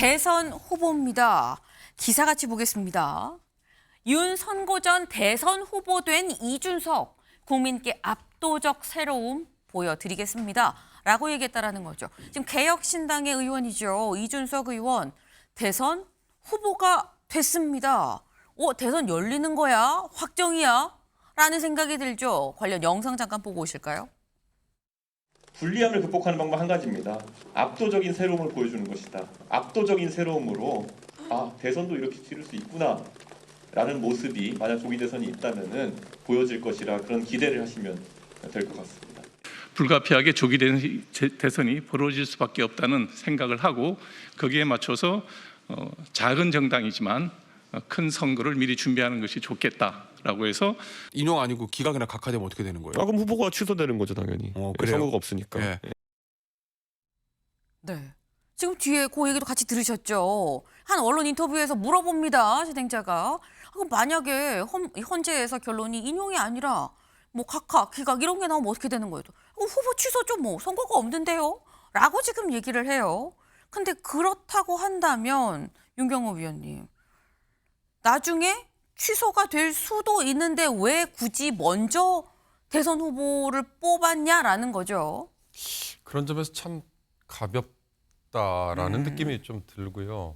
대선 후보입니다. 기사같이 보겠습니다. 윤 선거 전 대선 후보된 이준석, 국민께 압도적 새로움 보여드리겠습니다. 라고 얘기했다라는 거죠. 지금 개혁신당의 의원이죠. 이준석 의원, 대선 후보가 됐습니다. 대선 열리는 거야? 확정이야? 라는 생각이 들죠. 관련 영상 잠깐 보고 오실까요? 불리함을 극복하는 방법 한 가지입니다. 압도적인 새로움을 보여주는 것이다. 압도적인 새로움으로 대선도 이렇게 치를 수 있구나 라는 모습이 만약 조기 대선이 있다면은 보여질 것이라 그런 기대를 하시면 될 것 같습니다. 불가피하게 조기 대선이 벌어질 수밖에 없다는 생각을 하고 거기에 맞춰서 작은 정당이지만 큰 선거를 미리 준비하는 것이 좋겠다라고 해서 인용 아니고 기각이나 각하되면 어떻게 되는 거예요? 그럼 후보가 취소되는 거죠, 당연히. 그래요? 선거가 없으니까. 네. 네. 지금 뒤에 그 얘기도 같이 들으셨죠. 한 언론 인터뷰에서 물어봅니다. 진행자가. 그럼 만약에 헌재에서 결론이 인용이 아니라 뭐 각하, 기각 이런 게 나오면 어떻게 되는 거예요? 후보 취소죠 뭐. 선거가 없는데요? 라고 지금 얘기를 해요. 근데 그렇다고 한다면 윤경호 위원님. 나중에 취소가 될 수도 있는데 왜 굳이 먼저 대선 후보를 뽑았냐라는 거죠. 그런 점에서 참 가볍다라는 느낌이 좀 들고요.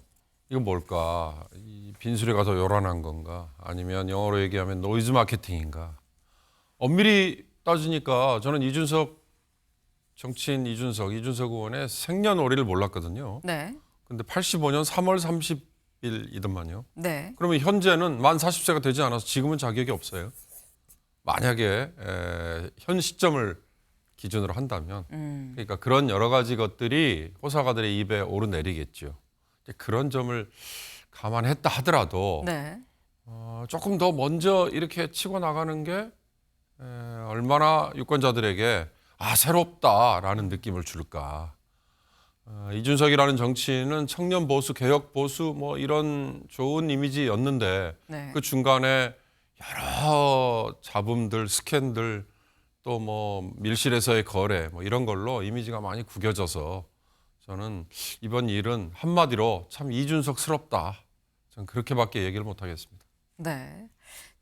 이건 뭘까? 이 빈술에 가서 요란한 건가? 아니면 영어로 얘기하면 노이즈 마케팅인가? 엄밀히 따지니까 저는 정치인 이준석 의원의 생년월일을 몰랐거든요. 네. 근데 85년 3월 30일이더만요. 네. 그러면 현재는 만 40세가 되지 않아서 지금은 자격이 없어요. 만약에 현 시점을 기준으로 한다면 그러니까 그런 여러 가지 것들이 호사가들의 입에 오르내리겠죠. 그런 점을 감안했다 하더라도 네. 조금 더 먼저 이렇게 치고 나가는 게 얼마나 유권자들에게 새롭다라는 느낌을 줄까. 이준석이라는 정치인은 청년 보수, 개혁 보수 뭐 이런 좋은 이미지였는데 네. 그 중간에 여러 잡음들, 스캔들 또 뭐 밀실에서의 거래 뭐 이런 걸로 이미지가 많이 구겨져서 저는 이번 일은 한마디로 참 이준석스럽다. 저는 그렇게밖에 얘기를 못 하겠습니다. 네.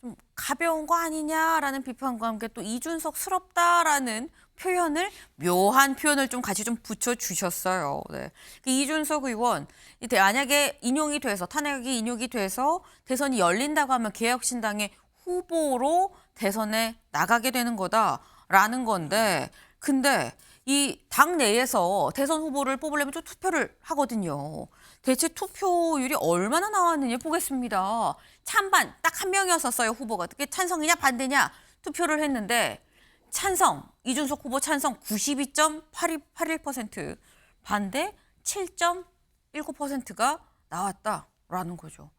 좀 가벼운 거 아니냐라는 비판과 함께 또 이준석스럽다라는 표현을 묘한 표현을 좀 같이 좀 붙여주셨어요. 네. 그 이준석 의원 만약에 인용이 돼서 탄핵이 인용이 돼서 대선이 열린다고 하면 개혁신당의 후보로 대선에 나가게 되는 거다라는 건데 근데 이 당 내에서 대선 후보를 뽑으려면 좀 투표를 하거든요. 대체 투표율이 얼마나 나왔느냐 보겠습니다. 찬반 딱 한 명이었었어요. 후보가. 그게 찬성이냐 반대냐 투표를 했는데 찬성, 이준석 후보 찬성 92.81%, 반대 7.19%가 나왔다라는 거죠.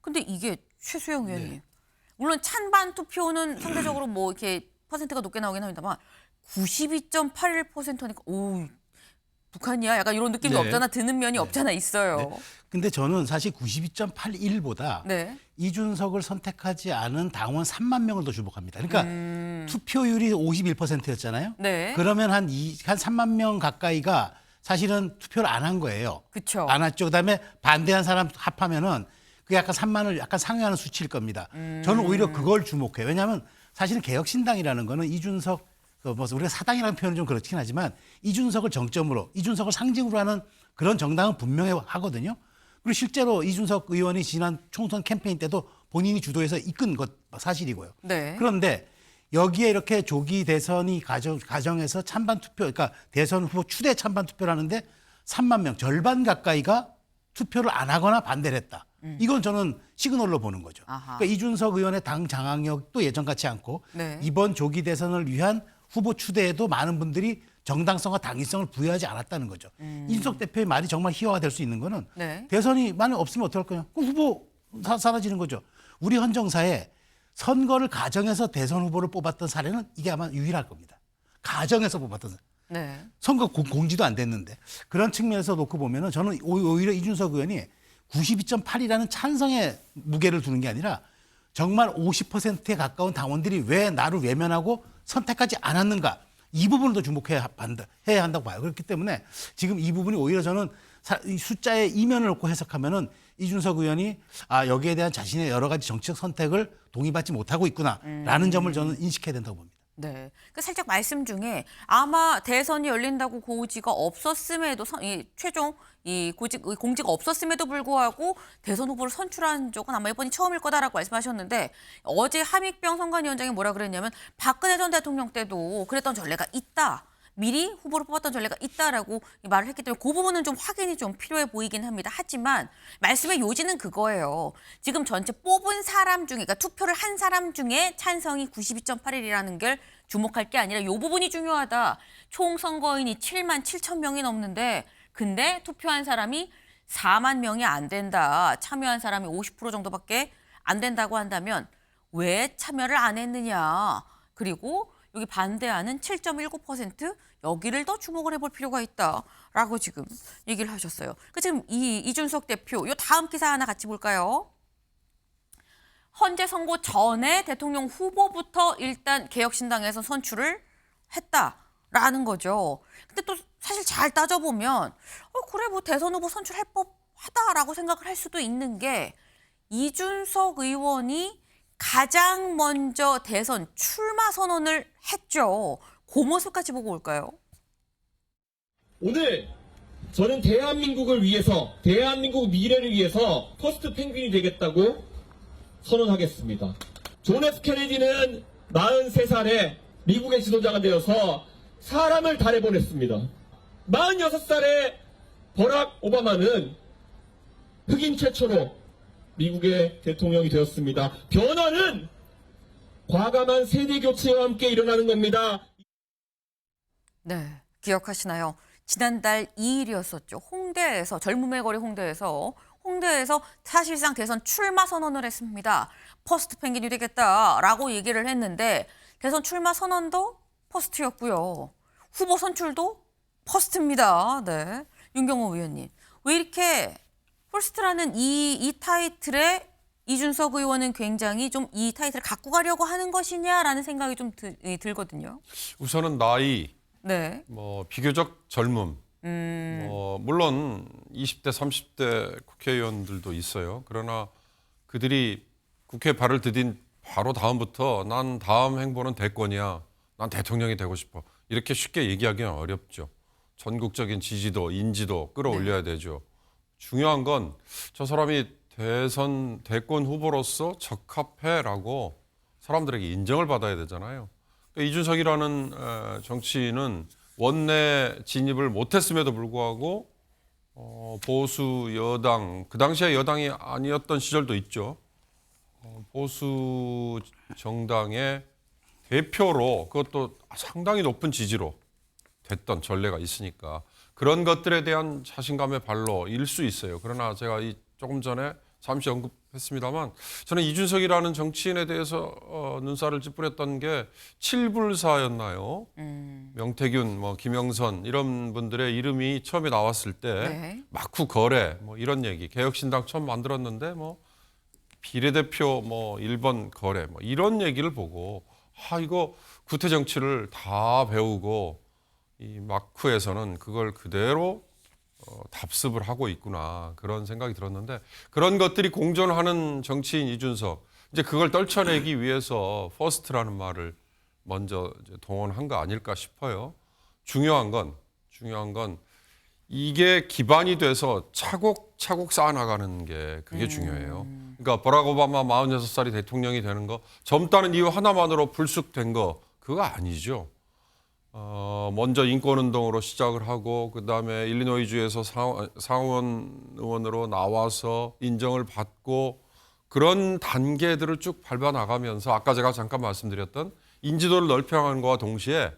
근데 이게 최수영 의원님, 물론 찬반 투표는 상대적으로 뭐 이렇게 퍼센트가 높게 나오긴 합니다만 92.81%니까 오 북한이야? 약간 이런 느낌이 없잖아 드는 면이 없잖아 있어요. 네. 근데 저는 사실 92.81보다 네. 이준석을 선택하지 않은 당원 3만 명을 더 주목합니다. 그러니까 투표율이 51%였잖아요. 네. 그러면 한 3만 명 가까이가 사실은 투표를 안 한 거예요. 그쵸. 안 했죠. 그다음에 반대한 사람 합하면은 그게 약간 3만을 약간 상회하는 수치일 겁니다. 저는 오히려 그걸 주목해요. 왜냐하면 사실은 개혁신당이라는 거는 이준석 우리가 사당이라는 표현은 좀 그렇긴 하지만 이준석을 정점으로 이준석을 상징으로 하는 그런 정당은 분명하거든요. 그리고 실제로 이준석 의원이 지난 총선 캠페인 때도 본인이 주도해서 이끈 것 사실이고요. 네. 그런데 여기에 이렇게 조기 대선이 가정해서 찬반 투표, 그러니까 대선 후보 추대 찬반 투표를 하는데 3만 명, 절반 가까이가 투표를 안 하거나 반대를 했다. 이건 저는 시그널로 보는 거죠. 그러니까 이준석 의원의 당 장악력도 예전 같지 않고 네. 이번 조기 대선을 위한 후보 추대에도 많은 분들이 정당성과 당위성을 부여하지 않았다는 거죠. 이준석 대표의 말이 정말 희화가 될 수 있는 거는 네. 대선이 만약 없으면 어떡할 거냐. 그럼 후보 사라지는 거죠. 우리 헌정사에 선거를 가정해서 대선 후보를 뽑았던 사례는 이게 아마 유일할 겁니다. 가정에서 뽑았던 사례. 네. 선거 공지도 안 됐는데 그런 측면에서 놓고 보면은 저는 오히려 이준석 의원이 92.8이라는 찬성의 무게를 두는 게 아니라 정말 50%에 가까운 당원들이 왜 나를 외면하고 선택하지 않았는가 이 부분을 더 주목해야 한다고 봐요. 그렇기 때문에 지금 이 부분이 오히려 저는 이 숫자의 이면을 놓고 해석하면은 이준석 의원이 여기에 대한 자신의 여러 가지 정치적 선택을 동의받지 못하고 있구나라는 점을 저는 인식해야 된다고 봅니다. 네. 그 살짝 말씀 중에 아마 대선이 열린다고 고지가 없었음에도 최종 공지가 없었음에도 불구하고 대선 후보를 선출한 적은 아마 이번이 처음일 거다라고 말씀하셨는데 어제 함익병 선관위원장이 뭐라 그랬냐면 박근혜 전 대통령 때도 그랬던 전례가 있다. 미리 후보를 뽑았던 전례가 있다라고 말을 했기 때문에 그 부분은 좀 확인이 좀 필요해 보이긴 합니다. 하지만 말씀의 요지는 그거예요. 지금 전체 뽑은 사람 중에, 그러니까 투표를 한 사람 중에 찬성이 92.81이라는 걸 주목할 게 아니라 이 부분이 중요하다. 총 선거인이 7만 7천 명이 넘는데 근데 투표한 사람이 4만 명이 안 된다. 참여한 사람이 50% 정도밖에 안 된다고 한다면 왜 참여를 안 했느냐. 그리고 여기 반대하는 7.19% 여기를 더 주목을 해볼 필요가 있다라고 지금 얘기를 하셨어요. 그 지금 이준석 대표 요 다음 기사 하나 같이 볼까요? 헌재 선고 전에 대통령 후보부터 일단 개혁신당에서 선출을 했다라는 거죠. 근데 또 사실 잘 따져보면 그래 뭐 대선 후보 선출할 법하다라고 생각을 할 수도 있는 게 이준석 의원이 가장 먼저 대선 출마 선언을 했죠. 그 모습 같이 보고 올까요? 오늘 저는 대한민국을 위해서, 대한민국 미래를 위해서 퍼스트 펭귄이 되겠다고 선언하겠습니다. 존 F 케네디는 43살에 미국의 지도자가 되어서 사람을 달에 보냈습니다. 46살에 버락 오바마는 흑인 최초로 미국의 대통령이 되었습니다. 변화는 과감한 세대 교체와 함께 일어나는 겁니다. 네, 기억하시나요? 지난달 2일이었었죠. 홍대에서 젊음의 거리 홍대에서 사실상 대선 출마 선언을 했습니다. 퍼스트 펭귄이 되겠다라고 얘기를 했는데 대선 출마 선언도 퍼스트였고요. 후보 선출도 퍼스트입니다. 네, 윤경호 의원님. 왜 이렇게 퍼스트라는 이 타이틀에 이준석 의원은 굉장히 좀 이 타이틀을 갖고 가려고 하는 것이냐라는 생각이 좀 들거든요. 우선은 나이, 네. 비교적 젊음. 물론 20대, 30대 국회의원들도 있어요. 그러나 그들이 국회에 발을 디딘 바로 다음부터 난 다음 행보는 대권이야. 난 대통령이 되고 싶어. 이렇게 쉽게 얘기하기는 어렵죠. 전국적인 지지도, 인지도 끌어올려야 되죠. 중요한 건 저 사람이 대권 후보로서 적합해라고 사람들에게 인정을 받아야 되잖아요. 그러니까 이준석이라는 정치인은 원내 진입을 못했음에도 불구하고 보수 여당, 그 당시에 여당이 아니었던 시절도 있죠. 보수 정당의 대표로 그것도 상당히 높은 지지로 됐던 전례가 있으니까 그런 것들에 대한 자신감의 발로일 수 있어요. 그러나 제가 조금 전에 잠시 언급했습니다만 저는 이준석이라는 정치인에 대해서 눈살을 찌푸렸던 게 칠불사였나요? 명태균, 김영선 이런 분들의 이름이 처음에 나왔을 때 네. 마쿠 거래 이런 얘기, 개혁신당 처음 만들었는데 비례대표 1번 거래 이런 얘기를 보고 이거 구태 정치를 다 배우고 이 마쿠에서는 그걸 그대로 답습을 하고 있구나 그런 생각이 들었는데 그런 것들이 공존하는 정치인 이준석 이제 그걸 떨쳐내기 위해서 퍼스트라는 말을 먼저 이제 동원한 거 아닐까 싶어요. 중요한 건 이게 기반이 돼서 차곡차곡 쌓아나가는 게 그게 중요해요. 그러니까 버락 오바마 46살이 대통령이 되는 거 젊다는 이유 하나만으로 불쑥된 거 그거 아니죠. 먼저 인권운동으로 시작을 하고 그다음에 일리노이주에서 상원 의원으로 나와서 인정을 받고 그런 단계들을 쭉 밟아나가면서 아까 제가 잠깐 말씀드렸던 인지도를 넓혀가는 것과 동시에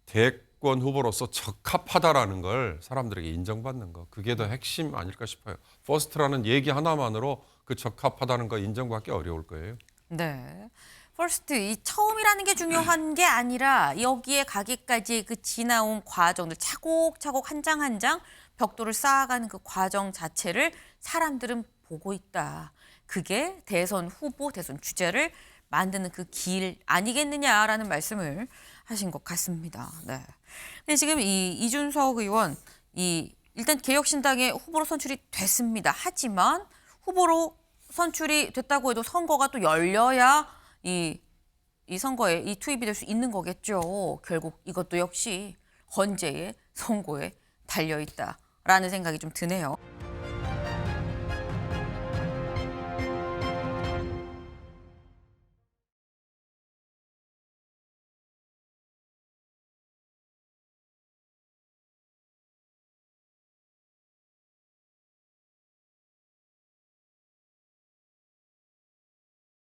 대권 후보로서 적합하다라는 걸 사람들에게 인정받는 거 그게 더 핵심 아닐까 싶어요. 퍼스트라는 얘기 하나만으로 그 적합하다는 거 인정받기 어려울 거예요. 네. 퍼스트 이 처음이라는 게 중요한 게 아니라 여기에 가기까지 그 지나온 과정들 차곡차곡 한 장 한 장 벽돌을 쌓아가는 그 과정 자체를 사람들은 보고 있다. 그게 대선 후보, 대선 주자를 만드는 그 길 아니겠느냐라는 말씀을 하신 것 같습니다. 네. 근데 지금 이 이준석 의원 일단 개혁신당의 후보로 선출이 됐습니다. 하지만 후보로 선출이 됐다고 해도 선거가 또 열려야 이 선거에 투입이 될 수 있는 거겠죠. 결국 이것도 역시 헌재의 선고에 달려 있다라는 생각이 좀 드네요.